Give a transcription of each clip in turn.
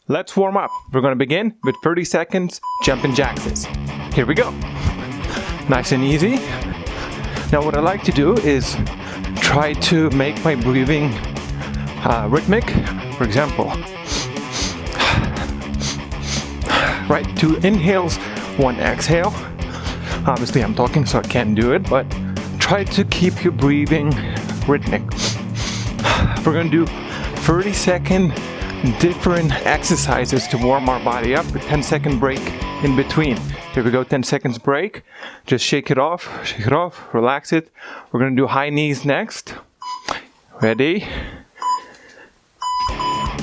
Let's warm up. We're going to begin with 30 seconds jumping jacks. Here we go. Nice and easy. Now what I like to do is try to make my breathing rhythmic. For example, right, 2 inhales, 1 exhale. Obviously I'm talking so I can't do it, but try to keep your breathing rhythmic. We're going to do 30-second different exercises to warm our body up with 10-second break in between. Here we go, 10 seconds break. Just shake it off, relax it. We're going to do high knees next. Ready?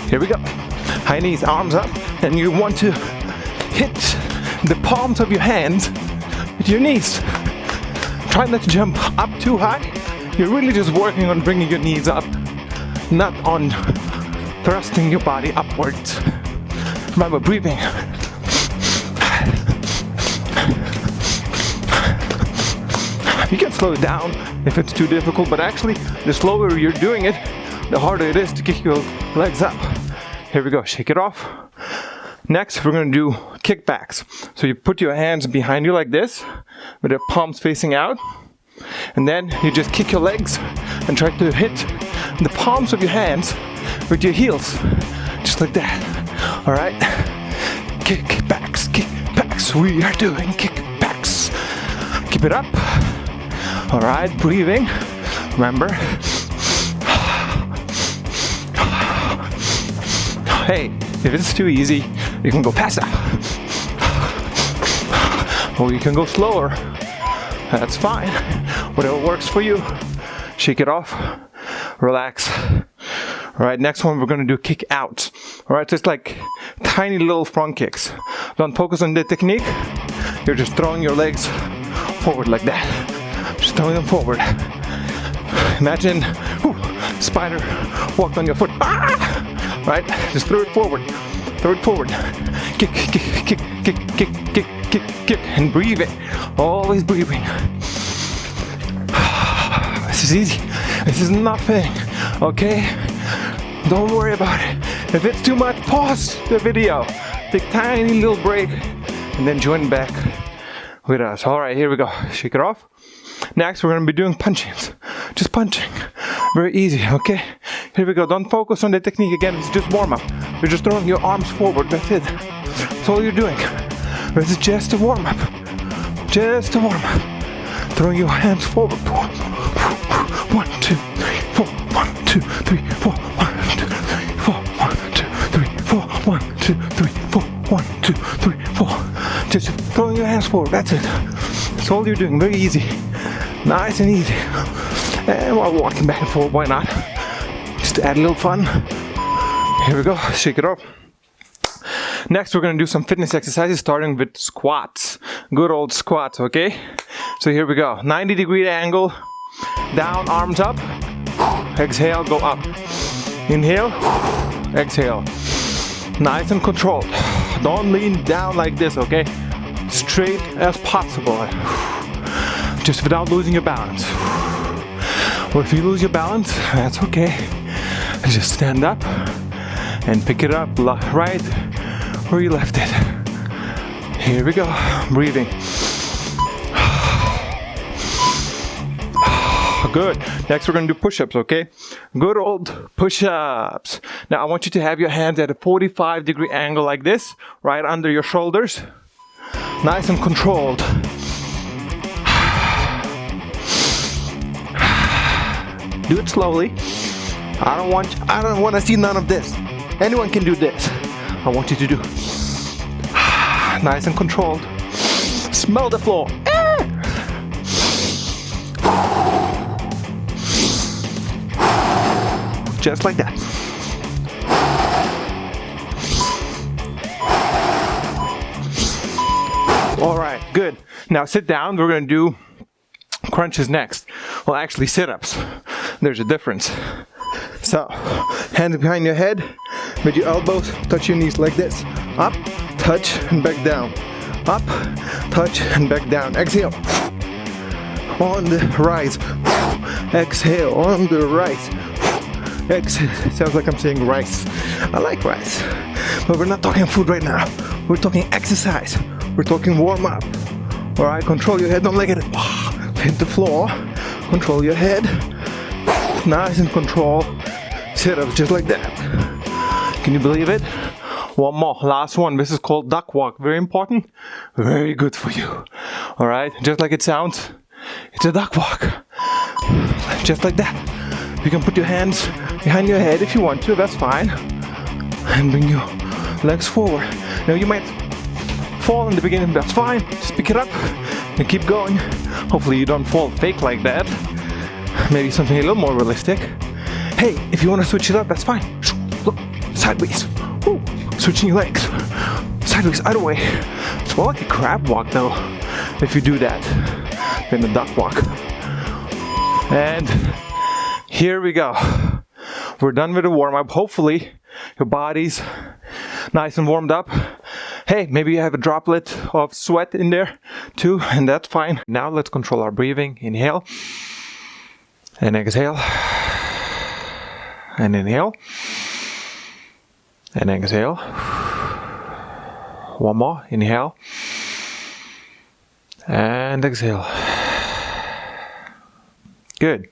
Here we go. High knees, arms up, and you want to hit the palms of your hands with your knees. Try not to jump up too high. You're really just working on bringing your knees up, not on thrusting your body upwards. Remember, breathing. You can slow it down if it's too difficult, but actually, the slower you're doing it, the harder it is to kick your legs up. Here we go, shake it off. Next, we're going to do kickbacks. So you put your hands behind you like this, with the palms facing out, and then you just kick your legs and try to hit the palms of your hands with your heels, just like that. All right, kickbacks. We are doing kickbacks. Keep it up. All right, breathing. Remember. Hey, if it's too easy, you can go faster, or you can go slower. That's fine. Whatever works for you. Shake it off. Relax. All right, next one we're going to do kick out. All right, so it's like tiny little front kicks. Don't focus on the technique. You're just throwing your legs forward like that. Just throwing them forward. Imagine spider walked on your foot. Ah! Right? Just throw it forward. Throw it forward. Kick, and breathe it. Always breathing. This is easy. This is nothing. Okay? Don't worry about it. If it's too much, pause the video. Take a tiny little break and then join back with us. Alright, here we go. Shake it off. Next, we're going to be doing punchings. Just punching. Very easy, okay? Here we go. Don't focus on the technique again. It's just warm up. You're just throwing your arms forward. That's it. That's all you're doing. This is just a warm up. Just a warm up. Throwing your hands forward. 1, 2, 3, 4. 1, 2, 3, 4. 1, 2, 3, 4. 1, 2, 3, 4. 1, 2, 3, 4. 1, 2, 3, 4. Just throwing your hands forward. That's it. That's all you're doing. Very easy. Nice and easy. And while walking back and forth, why not? Just to add a little fun. Here we go. Shake it off. Next, we're going to do some fitness exercises starting with squats. Good old squats, okay? So here we go. 90-degree angle. Down, arms up. Exhale, go up. Inhale. Exhale. Nice and controlled. Don't lean down like this, okay? Straight as possible. Just without losing your balance. Or if you lose your balance, that's okay. Just stand up and pick it up right where you left it. Here we go. Breathing. Good. Next we're going to do push-ups, okay? Good old push-ups. Now I want you to have your hands at a 45-degree angle like this, right under your shoulders. Nice and controlled. Do it slowly. I don't want to see none of this. Anyone can do this. I want you to do nice and controlled. Smell the floor. Just like that. All right, good. Now sit down. We're going to do crunches next. Well, actually sit-ups. There's a difference. So, hands behind your head, with your elbows, touch your knees like this. Up, touch, and back down. Up, touch, and back down. Exhale. On the rise. Exhale. On the rise. Exhale. Sounds like I'm saying rice. I like rice. But we're not talking food right now. We're talking exercise. We're talking warm up. All right, control your head. Don't let it hit the floor. Control your head. Nice and control. Sit-ups just like that. Can you believe it? One more, last one. This is called duck walk. Very important. Very good for you. All right, just like it sounds. It's a duck walk. Just like that. You can put your hands behind your head if you want to. That's fine. And bring your legs forward. Now you might fall in the beginning. That's fine. Just pick it up and keep going. Hopefully you don't fall fake like that. Maybe something a little more realistic. Hey, if you want to switch it up, that's fine. Look, sideways. Ooh, switching your legs. Sideways, other way. It's more like a crab walk though, if you do that, than a duck walk. And here we go. We're done with the warm-up. Hopefully your body's nice and warmed up. Hey, maybe you have a droplet of sweat in there too, and that's fine. Now let's control our breathing. Inhale and exhale. And inhale and exhale. One more. Inhale and exhale. Good.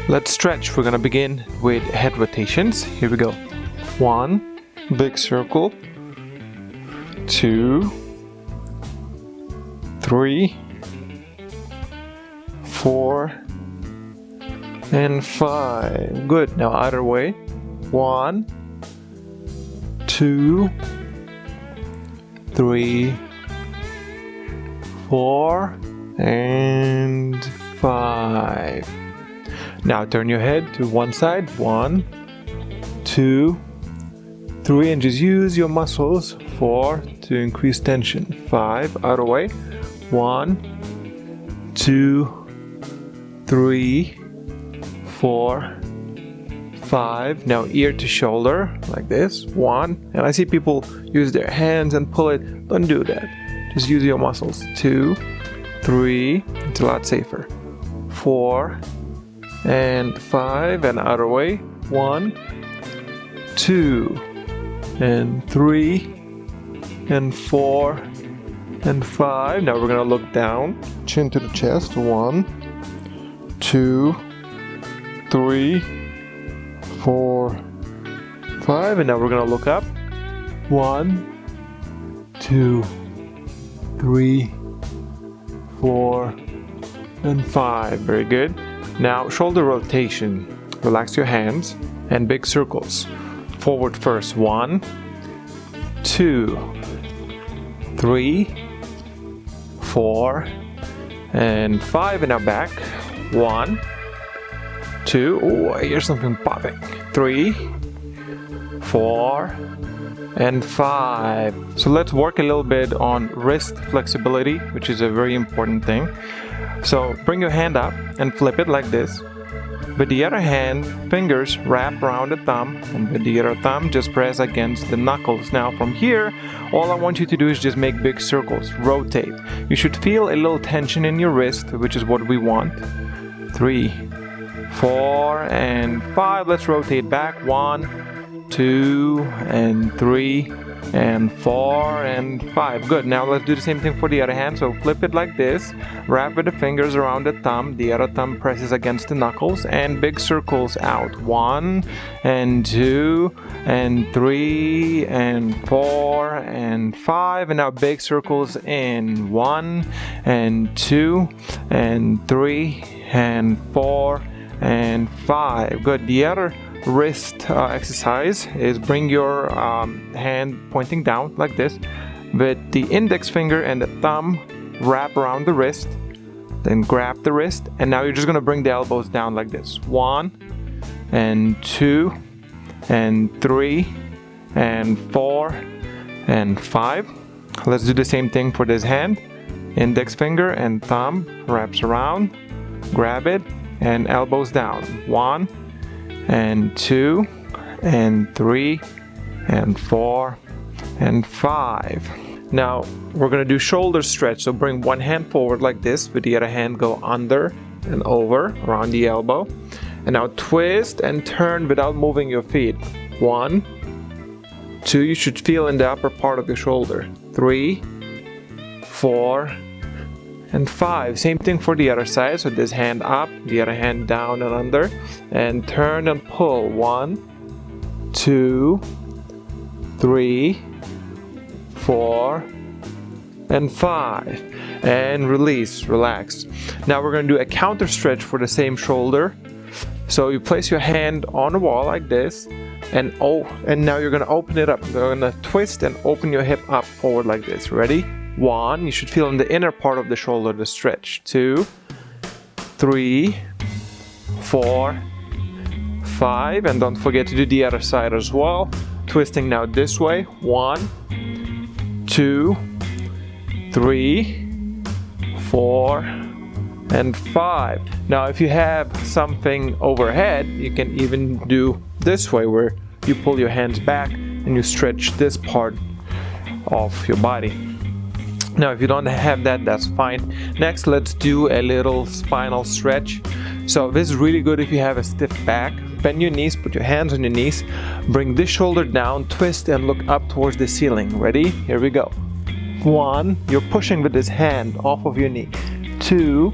Let's stretch. We're gonna begin with head rotations. Here we go. 1, big circle. 2, 3, 4, and 5. Good. Now other way. 1, 2, 3, 4, and 5. Now turn your head to one side. 1, 2, 3, and just use your muscles. 4 to increase tension. 5, other way. 1, 2, 3, 4, 5. Now ear to shoulder like this. 1, and I see people use their hands and pull it. Don't do that. Just use your muscles. 2, 3. It's a lot safer. 4 and 5, and other way. 1, 2, and 3, and 4, and 5. Now we're gonna look down, chin to the chest. 1, 2, 3, 4, 5, and now we're gonna look up. 1, 2, 3, 4, and 5. Very good. Now shoulder rotation. Relax your hands and big circles. Forward first. 1, 2, 3, 4, and 5. And now back. 1, 2. Oh, I hear something popping. 3, 4, and 5. So let's work a little bit on wrist flexibility, which is a very important thing. So bring your hand up and flip it like this. With the other hand, fingers wrap around the thumb, and with the other thumb, just press against the knuckles. Now from here, all I want you to do is just make big circles, rotate. You should feel a little tension in your wrist, which is what we want. 3, 4, and 5. Let's rotate back. 1, 2, and 3, and 4, and 5. Good. Now let's do the same thing for the other hand. So flip it like this, wrap with the fingers around the thumb, the other thumb presses against the knuckles, and big circles out. 1, and 2, and 3, and 4, and 5. And now big circles in. 1, and 2, and 3, and 4, and 5. Good. The other wrist exercise is bring your hand pointing down like this, with the index finger and the thumb wrap around the wrist, then grab the wrist, and now you're just going to bring the elbows down like this. 1, and 2, and 3, and 4, and 5. Let's do the same thing for this hand. Index finger and thumb wraps around, grab it, and elbows down. 1, and 2, and 3, and 4, and 5. Now we're gonna do shoulder stretch. So bring one hand forward like this, with the other hand go under and over around the elbow. And now twist and turn without moving your feet. 1, 2, you should feel in the upper part of your shoulder. 3, 4, and 5. Same thing for the other side. So this hand up, the other hand down and under, and turn and pull. 1, 2, 3, 4, and 5. And release, relax. Now we're going to do a counter stretch for the same shoulder. So you place your hand on the wall like this, and now you're going to open it up. You're going to twist and open your hip up forward like this. Ready? 1, you should feel in the inner part of the shoulder the stretch. 2, 3, 4, 5, and don't forget to do the other side as well. Twisting now this way. 1, 2, 3, 4, and 5. Now if you have something overhead, you can even do this way, where you pull your hands back and you stretch this part of your body. Now if you don't have that, that's fine. Next, let's do a little spinal stretch. So this is really good if you have a stiff back. Bend your knees, put your hands on your knees, bring this shoulder down, twist and look up towards the ceiling. Ready? Here we go. 1, you're pushing with this hand off of your knee. 2,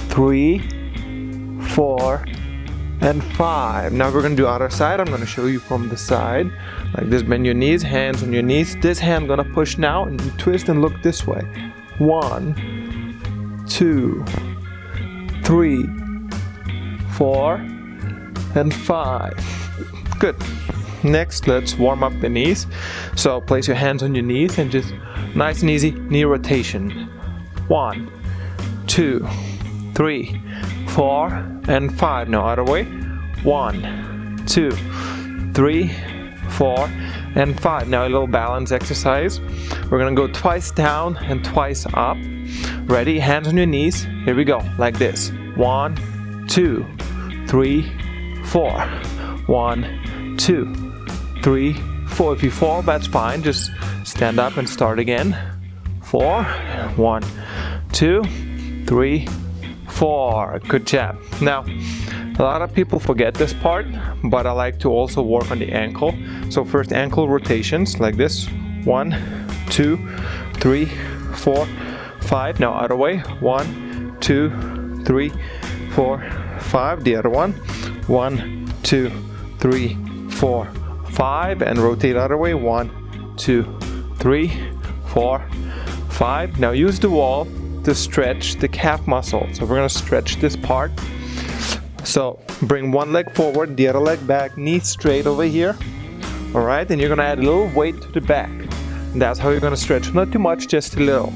3, 4, and 5. Now we're going to do other side. I'm going to show you from the side. Like this, bend your knees, hands on your knees. This hand going to push now, and you twist and look this way. 1, 2, 3, 4, and 5. Good. Next, let's warm up the knees. So place your hands on your knees and just nice and easy knee rotation. 1, 2, 3, 4, and 5. Now other way. 1, 2, 3, 4, and 5. Now a little balance exercise. We're gonna go twice down and twice up. Ready? Hands on your knees. Here we go. Like this. 1, 2, 3, 4. 1, 2, 3, 4. If you fall, that's fine. Just stand up and start again. 4. 1, 2, 3, 4. Good job. Now, a lot of people forget this part, but I like to also work on the ankle. So first, ankle rotations like this. 1, 2, 3, 4, 5. Now other way. 1, 2, 3, 4, 5. The other one. 1, 2, 3, 4, 5. And rotate other way. 1, 2, 3, 4, 5. Now use the wall to stretch the calf muscle. So we're going to stretch this part. So bring one leg forward, the other leg back, knee straight over here. Alright, and you're going to add a little weight to the back. And that's how you're going to stretch. Not too much, just a little.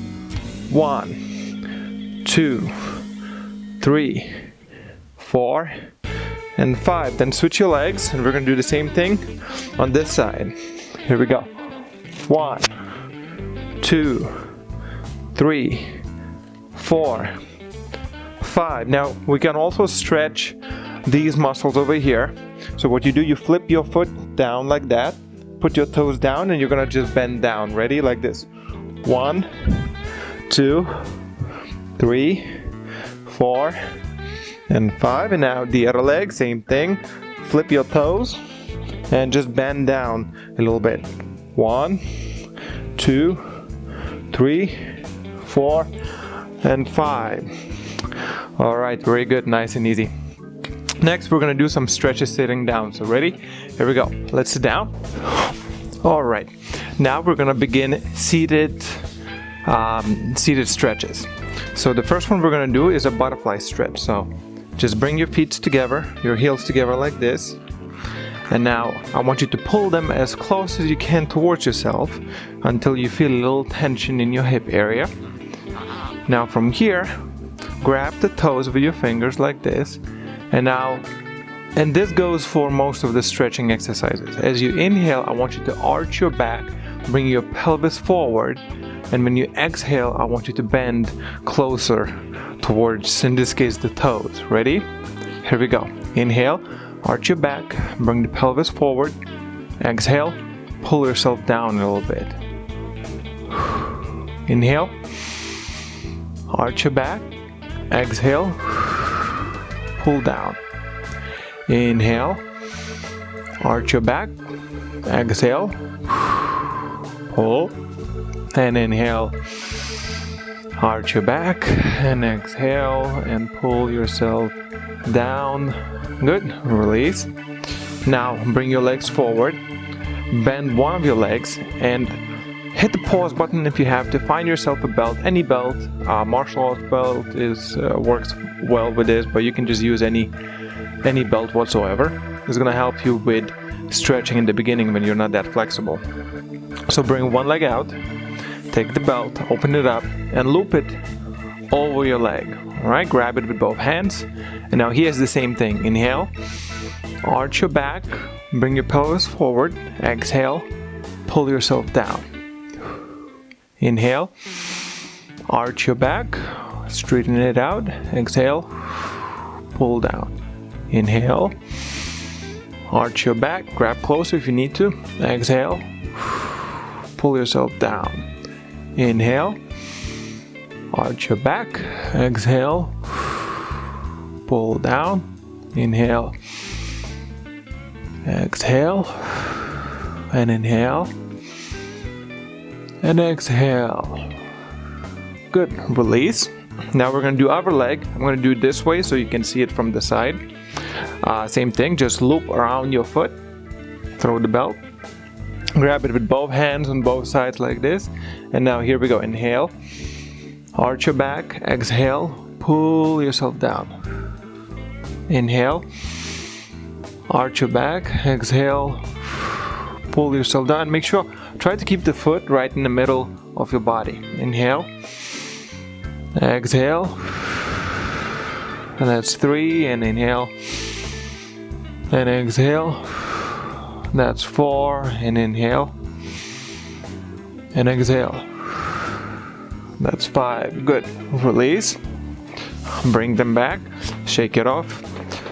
1, 2, 3, 4, and 5. Then switch your legs, and we're going to do the same thing on this side. Here we go. 1, 2, 3, 4, 5. Now we can also stretch these muscles over here. So what you do, you flip your foot down like that, put your toes down, and you're gonna just bend down. Ready? Like this. 1, 2, 3, 4, and 5. And now the other leg, same thing. Flip your toes and just bend down a little bit. 1, 2, 3, 4, and 5. Alright, very good, nice and easy. Next, we're going to do some stretches sitting down. So ready? Here we go. Let's sit down. Alright, now we're going to begin seated stretches. So the first one we're going to do is a butterfly stretch. So just bring your feet together, your heels together like this. And now I want you to pull them as close as you can towards yourself until you feel a little tension in your hip area. Now from here, grab the toes with your fingers like this. And this goes for most of the stretching exercises. As you inhale, I want you to arch your back, bring your pelvis forward. And when you exhale, I want you to bend closer towards, in this case, the toes. Ready? Here we go. Inhale, arch your back, bring the pelvis forward. Exhale, pull yourself down a little bit. Inhale, arch your back. Exhale, pull down. Inhale, arch your back. exhale, pull, and inhale. Arch your back and exhale and pull yourself down. Good. Release. Now bring your legs forward. Bend one of your legs and hit the pause button if you have to. Find yourself a belt, any belt. Martial arts belt works well with this, but you can just use any belt whatsoever. It's gonna help you with stretching in the beginning when you're not that flexible. So bring one leg out, take the belt, open it up, and loop it over your leg. All right, grab it with both hands. And now here's the same thing. Inhale, arch your back, bring your pelvis forward. Exhale, pull yourself down. Inhale, arch your back, straighten it out. Exhale, pull down. Inhale, arch your back, grab closer if you need to. Exhale, pull yourself down. Inhale, arch your back. Exhale, pull down. Inhale, exhale, and inhale, and exhale. Good. Release. Now we're going to do other leg. I'm going to do it this way so you can see it from the side. Same thing, just loop around your foot, throw the belt, grab it with both hands on both sides like this, and now here we go. Inhale, arch your back, exhale, pull yourself down. Inhale, arch your back, exhale, pull yourself down. Make sure, try to keep the foot right in the middle of your body. Inhale, exhale, and that's 3, and inhale, and exhale, that's 4, and inhale, and exhale, that's 5. Good. Release, bring them back, shake it off,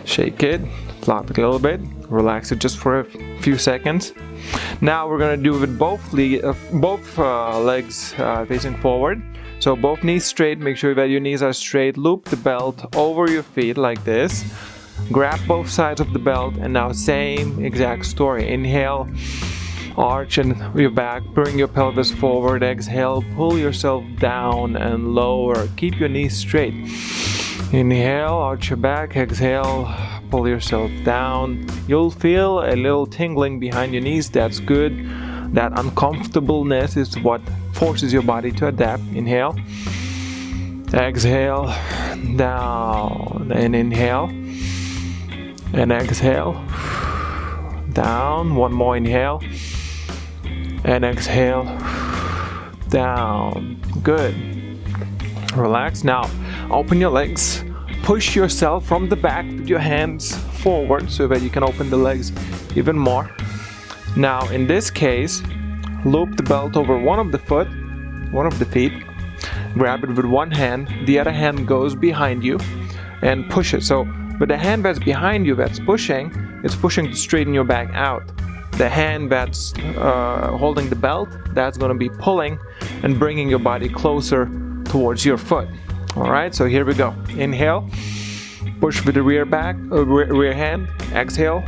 shake it, flop it a little bit, relax it just for a few seconds. Now we're going to do it with both legs facing forward. So both knees straight, make sure that your knees are straight. Loop the belt over your feet like this. Grab both sides of the belt, and now same exact story. Inhale, arch and your back, bring your pelvis forward. Exhale, pull yourself down and lower. Keep your knees straight. Inhale, arch your back. Exhale, pull yourself down. You'll feel a little tingling behind your knees. That's good. That uncomfortableness is what forces your body to adapt. Inhale, exhale, down, and inhale, and exhale, down. One more. Inhale, and exhale, down. Good. Relax. Now open your legs. Push yourself from the back with your hands forward so that you can open the legs even more. Now in this case, loop the belt over one of the feet, grab it with one hand, the other hand goes behind you and push it. So with the hand that's behind you that's pushing, it's pushing to straighten your back out. The hand that's holding the belt, that's going to be pulling and bringing your body closer towards your foot. All right, so here we go. Inhale, push with the rear hand. Exhale,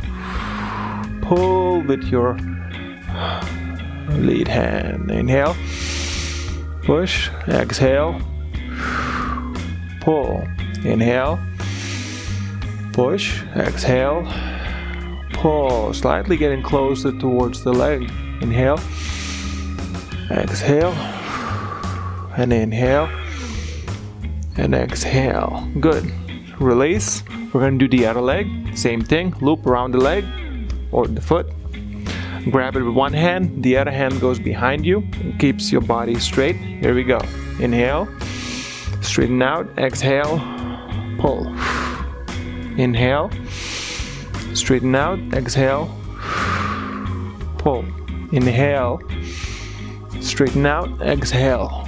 pull with your lead hand. Inhale, push, exhale, pull. Inhale, push, exhale, pull. Slightly getting closer towards the leg. Inhale, exhale, and inhale, and exhale. Good. Release. We're going to do the other leg. Same thing. Loop around the leg or the foot. Grab it with one hand. The other hand goes behind you and keeps your body straight. Here we go. Inhale. Straighten out. Exhale. Pull. Inhale. Straighten out. Exhale. Pull. Inhale. Straighten out. Exhale.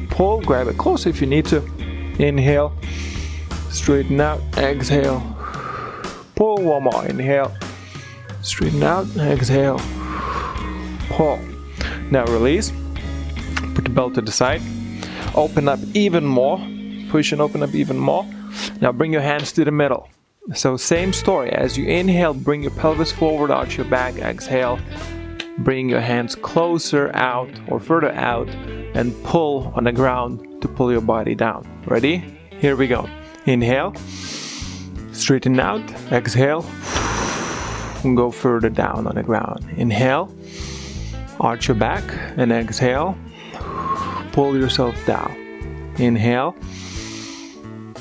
Pull. Grab it close if you need to. Inhale. Straighten out. Exhale. Pull. One more. Inhale. Straighten out. Exhale. Pull. Now release. Put the belt to the side. Open up even more. Push and open up even more. Now bring your hands to the middle. So same story. As you inhale, bring your pelvis forward, arch your back. Exhale, bring your hands closer out or further out and pull on the ground to pull your body down. Ready? Here we go. Inhale, straighten out. Exhale, and go further down on the ground. Inhale, arch your back, and exhale, pull yourself down. Inhale,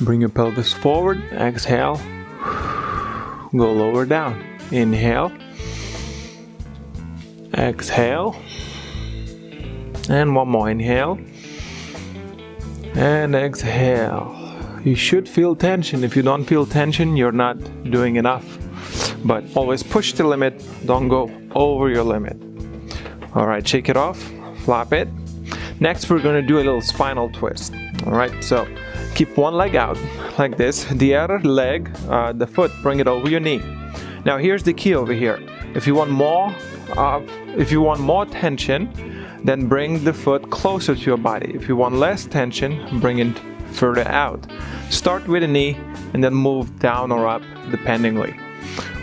bring your pelvis forward. Exhale, go lower down. Inhale, exhale, and one more. Inhale and exhale. You should feel tension. If you don't feel tension, you're not doing enough. But always push the limit, don't go over your limit. Alright, shake it off, flop it. Next we're going to do a little spinal twist. Alright, so keep one leg out like this, the other leg, the foot, bring it over your knee. Now here's the key over here. If you want more tension, then bring the foot closer to your body. If you want less tension, bring it further out. Start with the knee and then move down or up dependingly.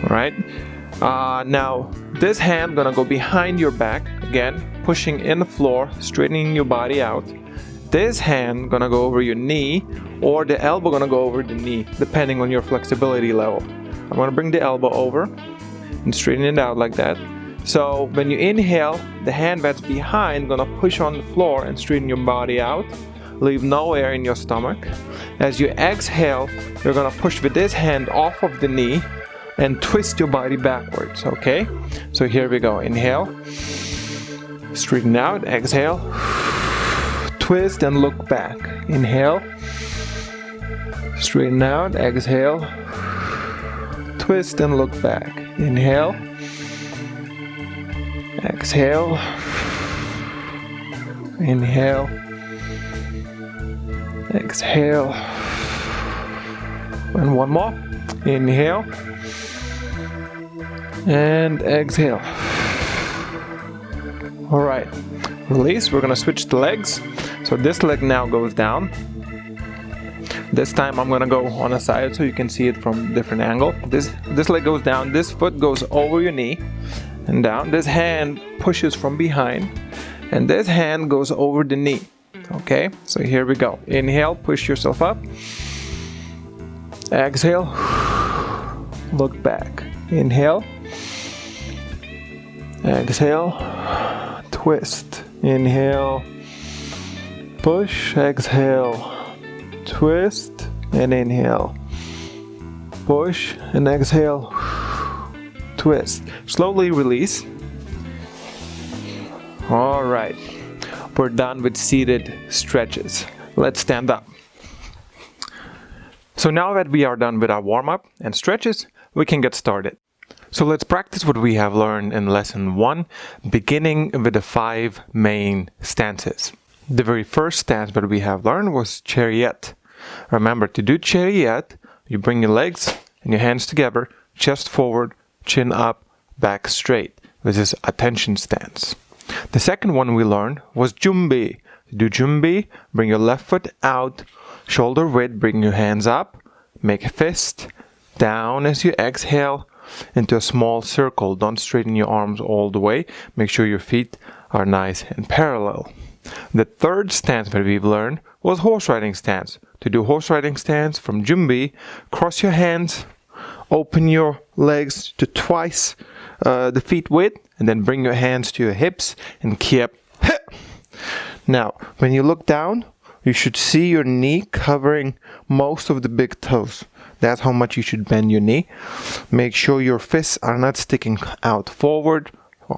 Alright, now this hand gonna go behind your back, again pushing in the floor, straightening your body out. This hand gonna go over your knee, or the elbow gonna go over the knee, depending on your flexibility level. I'm gonna bring the elbow over and straighten it out like that. So when you inhale, the hand that's behind gonna push on the floor and straighten your body out. Leave no air in your stomach. As you exhale, you're gonna push with this hand off of the knee and twist your body backwards, okay? So here we go. Inhale, straighten out, exhale, twist and look back. Inhale, straighten out, exhale, twist and look back. Inhale, exhale, inhale, exhale, and one more. Inhale and exhale. Alright, release. We're gonna switch the legs. So this leg now goes down. This time I'm gonna go on a side so you can see it from a different angle. This leg goes down, this foot goes over your knee and down. This hand pushes from behind and this hand goes over the knee. Okay, so here we go. Inhale, push yourself up. Exhale, look back. Inhale, exhale, twist. Inhale, push, exhale, twist, and inhale. Push and exhale, twist. Slowly release. Alright, we're done with seated stretches. Let's stand up. So now that we are done with our warm-up and stretches, we can get started. So let's practice what we have learned in lesson 1, beginning with the 5 main stances. The very first stance that we have learned was chariot. Remember, to do chariot, you bring your legs and your hands together, chest forward, chin up, back straight. This is attention stance. The second one we learned was jumbi. To do jumbi, bring your left foot out, shoulder width, bring your hands up, make a fist, down as you exhale into a small circle. Don't straighten your arms all the way. Make sure your feet are nice and parallel. The third stance that we've learned was horse riding stance. To do horse riding stance from jumbi, cross your hands, open your legs to twice the feet width, and then bring your hands to your hips and keep. Now, when you look down, you should see your knee covering most of the big toes. That's how much you should bend your knee. Make sure your fists are not sticking out forward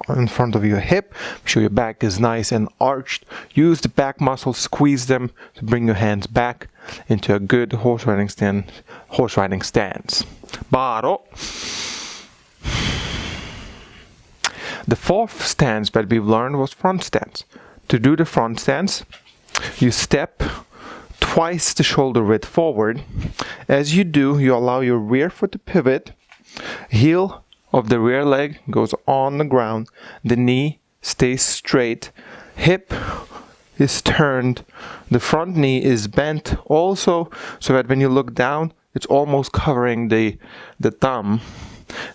in front of your hip. Make sure your back is nice and arched. Use the back muscles, squeeze them to bring your hands back into a good horse riding stance. Baro. The fourth stance that we've learned was front stance. To do the front stance, you step twice the shoulder width forward. As you do, you allow your rear foot to pivot. Heel of the rear leg goes on the ground. The knee stays straight. Hip is turned. The front knee is bent also, so that when you look down, it's almost covering the thumb.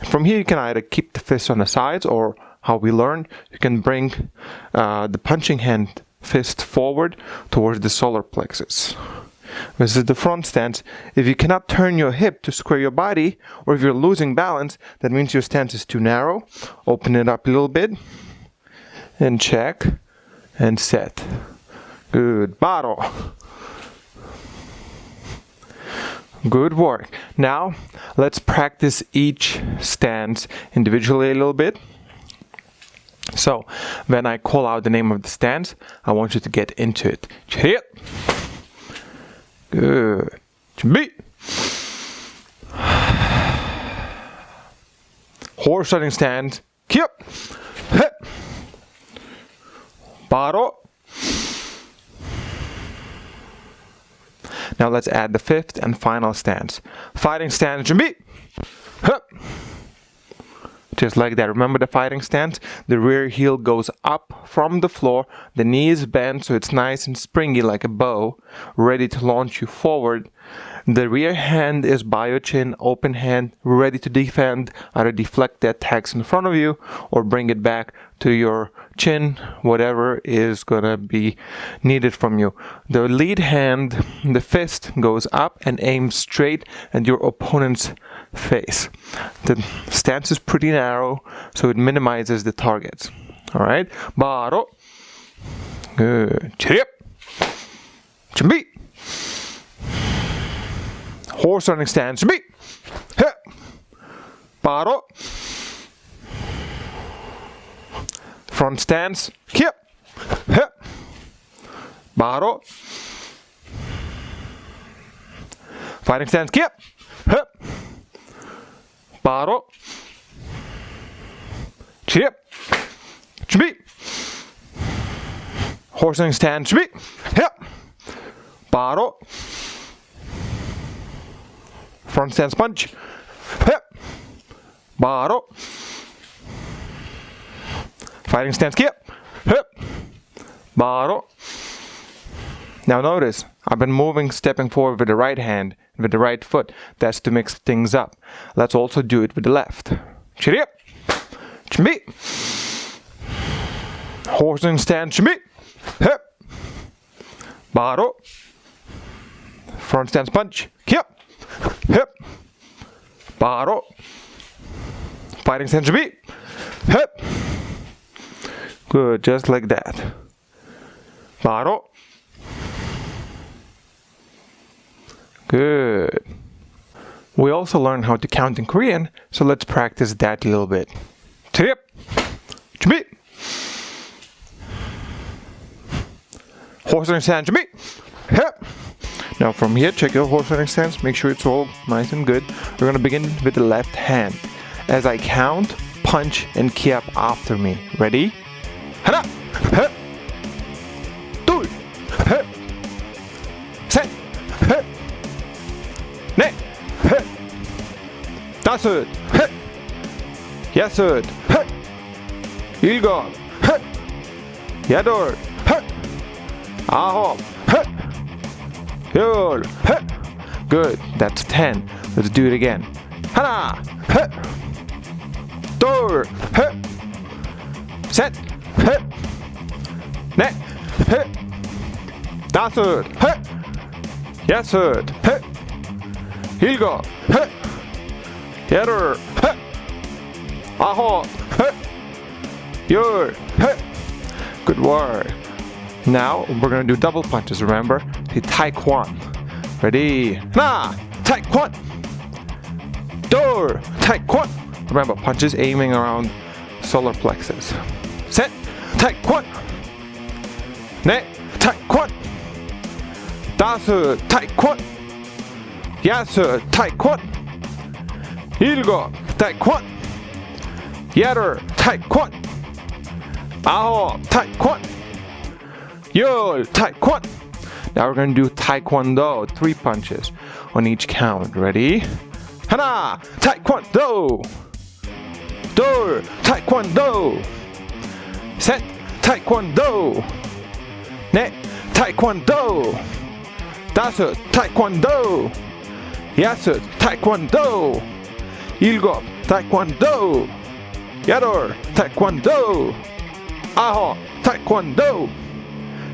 From here you can either keep the fist on the sides, or how we learned, you can bring the punching hand fist forward towards the solar plexus. This is the front stance. If you cannot turn your hip to square your body, or if you're losing balance, that means your stance is too narrow. Open it up a little bit and check and set. Good. Baro. Good work. Now let's practice each stance individually a little bit. So when I call out the name of the stance, I want you to get into it. Hit. Good. Beat. Horse riding stance. Keep. Hit. Baro. Now let's add the fifth and final stance. Fighting stance. Beat. Hit. Just like that. Remember the fighting stance? The rear heel goes up from the floor. The knee is bent so it's nice and springy like a bow, ready to launch you forward. The rear hand is by your chin, open hand, ready to defend, either deflect the attacks in front of you or bring it back to your chin, whatever is gonna be needed from you. The lead hand, the fist, goes up and aims straight at your opponent's face. The stance is pretty narrow, so it minimizes the targets. Alright? Baro. Good. Chirip. Chimbi. Horse running stance. Chimbi. Hip. Baro. Front stance. Kip. Hip. Baro. Fighting stance. Kip. Hip. Baro. Chip. Chimbi. Horse running stance. Chimbi. Hip. Baro. Front stance punch. Hip. Baro. Fighting stance. Kip. Hip. Baro. Now notice, I've been moving, stepping forward with the right hand, with the right foot. That's to mix things up. Let's also do it with the left. Chirip. Chimbi. Horse and stand. Chimbi. Hip. Baro. Front stance punch. Kip. Hip. Baro. Fighting stance. Chimbi. Hip. Good, just like that. Baro. Good. We also learned how to count in Korean, so let's practice that a little bit. Trip. Chimbi. Horse running stance. Chimbi. Hip. Now from here, check your horse running stance. Make sure it's all nice and good. We're going to begin with the left hand. As I count, punch and kiap after me. Ready? 하나, 셋, 둘, 셋, 셋, 셋, 넷, 셋, 다섯, 셋, 여섯, 셋, 일곱, 셋, 여덟, 셋, 아홉, 셋, 열, 셋. Good. That's 10. Let's do it again. 하나, 셋, 둘, 셋, 셋. 셋, 넷, 셋, 다섯, 셋, 여섯, 셋, 일곱, 셋, 여덟, 셋, 아홉, 셋, 열, 셋. Good work. Now we're gonna do double punches. Remember, the Taekwondo. Ready? 하나, Taekwondo. 둘, Taekwondo. Remember, punches aiming around solar plexus. 셋, Taekwondo. 넷, Taekwondo. 다섯, Taekwondo. 여섯, Taekwondo. 일곱, Taekwondo. 여덟, Taekwondo. 아홉, Taekwondo. 열, Taekwondo. Now we're going to do Taekwondo, 3 punches on each count. Ready? 하나, Taekwondo. 둘, Taekwondo. 셋, Taekwondo. 넷, Taekwondo. 다섯, Taekwondo. Yasu, Taekwondo. Ilgo, Taekwondo. Yador, Taekwondo. Aho, Taekwondo.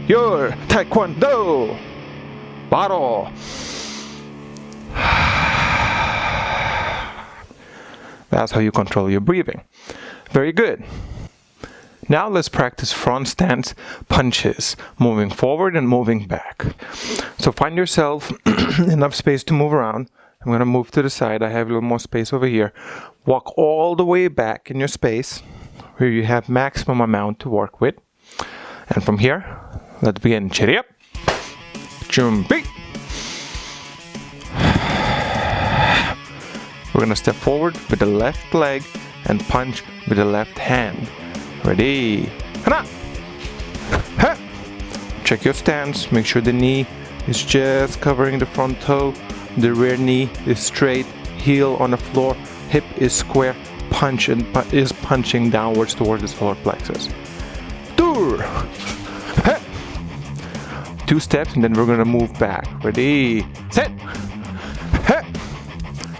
Yor, Taekwondo. Baro. That's how you control your breathing. Very good. Now let's practice front stance punches, moving forward and moving back. So find yourself enough space to move around. I'm going to move to the side. I have a little more space over here. Walk all the way back in your space where you have maximum amount to work with. And from here, let's begin. Chiri up. Jumbi. We're going to step forward with the left leg and punch with the left hand. Ready? Hana! Ha! Check your stance. Make sure the knee is just covering the front toe. The rear knee is straight. Heel on the floor. Hip is square. Punch and is punching downwards towards the solar plexus. Dur! Ha! 2 steps and then we're gonna move back. Ready? Set! Ha!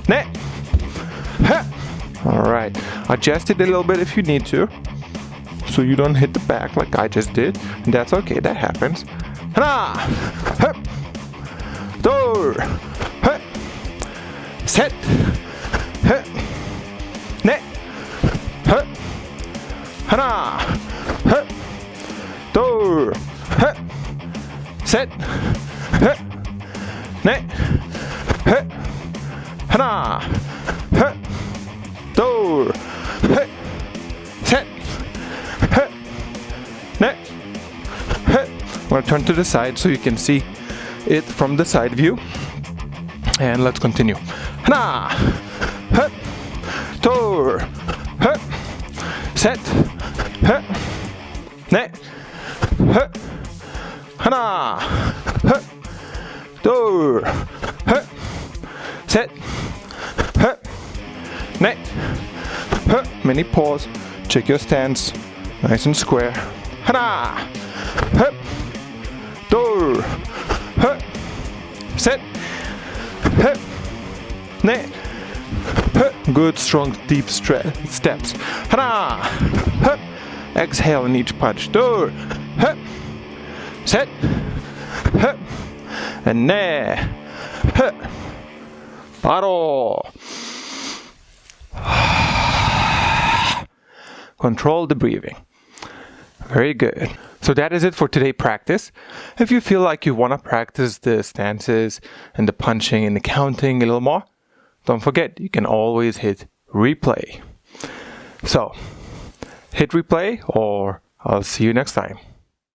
Ne! Ha! Alright. Adjust it a little bit if you need to, so you don't hit the back like I just did. And that's okay, that happens. Hana! Hup! Door! Hup! Set! Hup! Ne! Hup! Hana! Hup! Door! Hup! Set! Hup! Ne! Hup! Hana! Hup! Door! Hup! Set! Hup! Ne! Hup! I'm going to turn to the side so you can see it from the side view. And let's continue. Hana! Hup! Door! Hup! Set! Hup! Ne! Hup! Hana! Hup! Door! Hup! Set! Hup! Ne! Hup! Mini pause. Check your stance. Nice and square. Hana! Hup! Door! Hup! Set! Hup! Ne! Hup! Good, strong, deep steps. Hana! Hup! Exhale in each punch. Door! Hup! Set! Hup! And ne! Hup! Baro! Control the breathing. Very good. So that is it for today's practice. If you feel like you want to practice the stances and the punching and the counting a little more, don't forget, you can always hit replay. So, hit replay or I'll see you next time.